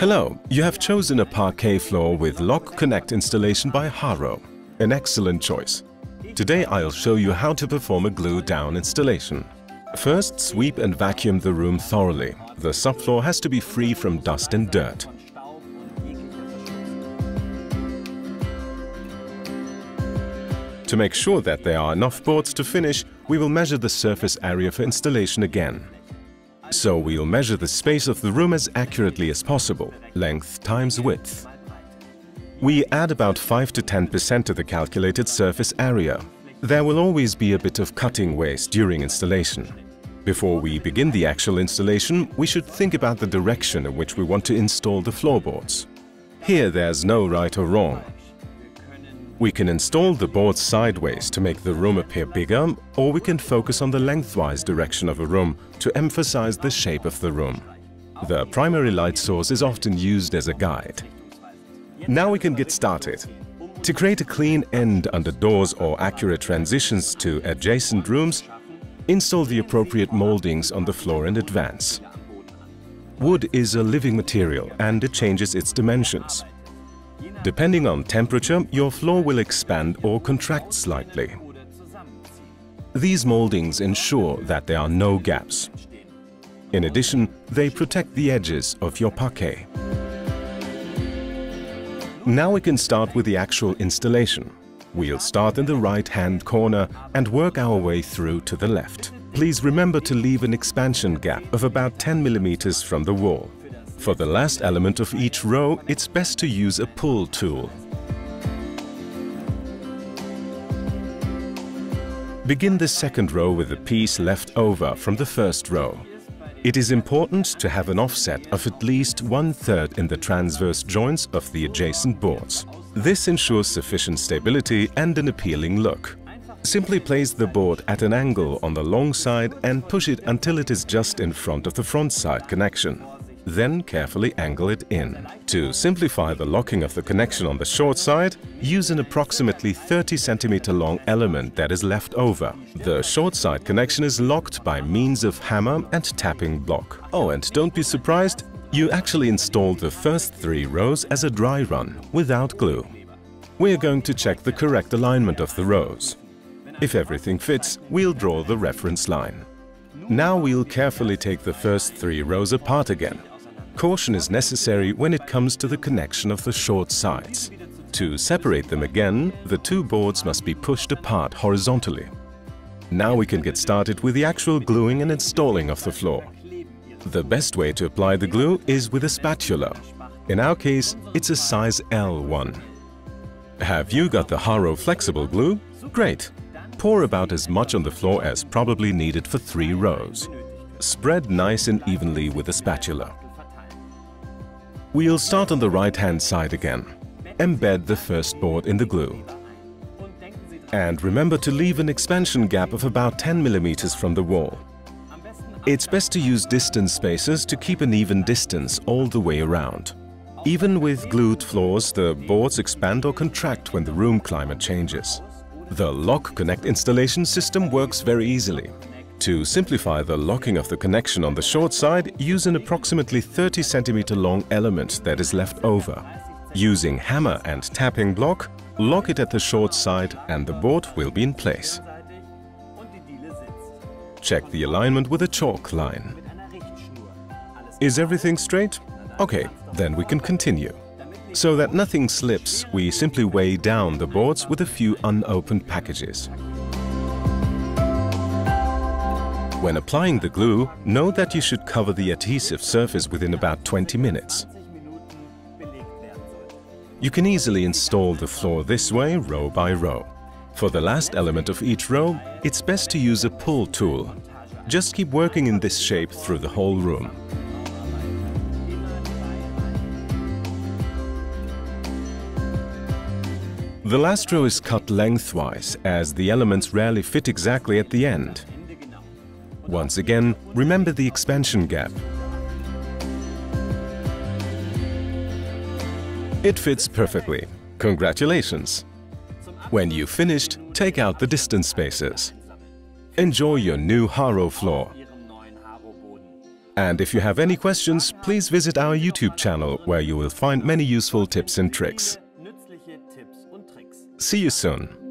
Hello, you have chosen a parquet floor with Lock Connect installation by HARO. An excellent choice. Today I'll show you how to perform a glue down installation. First, sweep and vacuum the room thoroughly. The subfloor has to be free from dust and dirt. To make sure that there are enough boards to finish, we will measure the surface area for installation again. So we'll measure the space of the room as accurately as possible, length times width. We add about 5 to 10% to the calculated surface area. There will always be a bit of cutting waste during installation. Before we begin the actual installation, we should think about the direction in which we want to install the floorboards. Here there's no right or wrong. We can install the boards sideways to make the room appear bigger, or we can focus on the lengthwise direction of a room to emphasize the shape of the room. The primary light source is often used as a guide. Now we can get started. To create a clean end under doors or accurate transitions to adjacent rooms, install the appropriate moldings on the floor in advance. Wood is a living material and it changes its dimensions. Depending on temperature, your floor will expand or contract slightly. These moldings ensure that there are no gaps. In addition, they protect the edges of your parquet. Now we can start with the actual installation. We'll start in the right-hand corner and work our way through to the left. Please remember to leave an expansion gap of about 10 mm from the wall. For the last element of each row, it's best to use a pull tool. Begin the second row with a piece left over from the first row. It is important to have an offset of at least 1/3 in the transverse joints of the adjacent boards. This ensures sufficient stability and an appealing look. Simply place the board at an angle on the long side and push it until it is just in front of the front side connection. Then carefully angle it in. To simplify the locking of the connection on the short side, use an approximately 30 cm long element that is left over. The short side connection is locked by means of hammer and tapping block. Oh, and don't be surprised, you actually installed the first 3 rows as a dry run, without glue. We're going to check the correct alignment of the rows. If everything fits, we'll draw the reference line. Now we'll carefully take the first 3 rows apart again. Caution is necessary when it comes to the connection of the short sides. To separate them again, the 2 boards must be pushed apart horizontally. Now we can get started with the actual gluing and installing of the floor. The best way to apply the glue is with a spatula. In our case, it's a size L one. Have you got the HARO Flexible Glue? Great! Pour about as much on the floor as probably needed for 3 rows. Spread nice and evenly with a spatula. We'll start on the right-hand side again. Embed the first board in the glue. And remember to leave an expansion gap of about 10 mm from the wall. It's best to use distance spacers to keep an even distance all the way around. Even with glued floors, the boards expand or contract when the room climate changes. The Lock Connect installation system works very easily. To simplify the locking of the connection on the short side, use an approximately 30 cm long element that is left over. Using hammer and tapping block, lock it at the short side and the board will be in place. Check the alignment with a chalk line. Is everything straight? Okay, then we can continue. So that nothing slips, we simply weigh down the boards with a few unopened packages. When applying the glue, note that you should cover the adhesive surface within about 20 minutes. You can easily install the floor this way, row by row. For the last element of each row, it's best to use a pull tool. Just keep working in this shape through the whole room. The last row is cut lengthwise, as the elements rarely fit exactly at the end. Once again, remember the expansion gap. It fits perfectly. Congratulations! When you've finished, take out the distance spacers. Enjoy your new HARO floor. And if you have any questions, please visit our YouTube channel where you will find many useful tips and tricks. See you soon!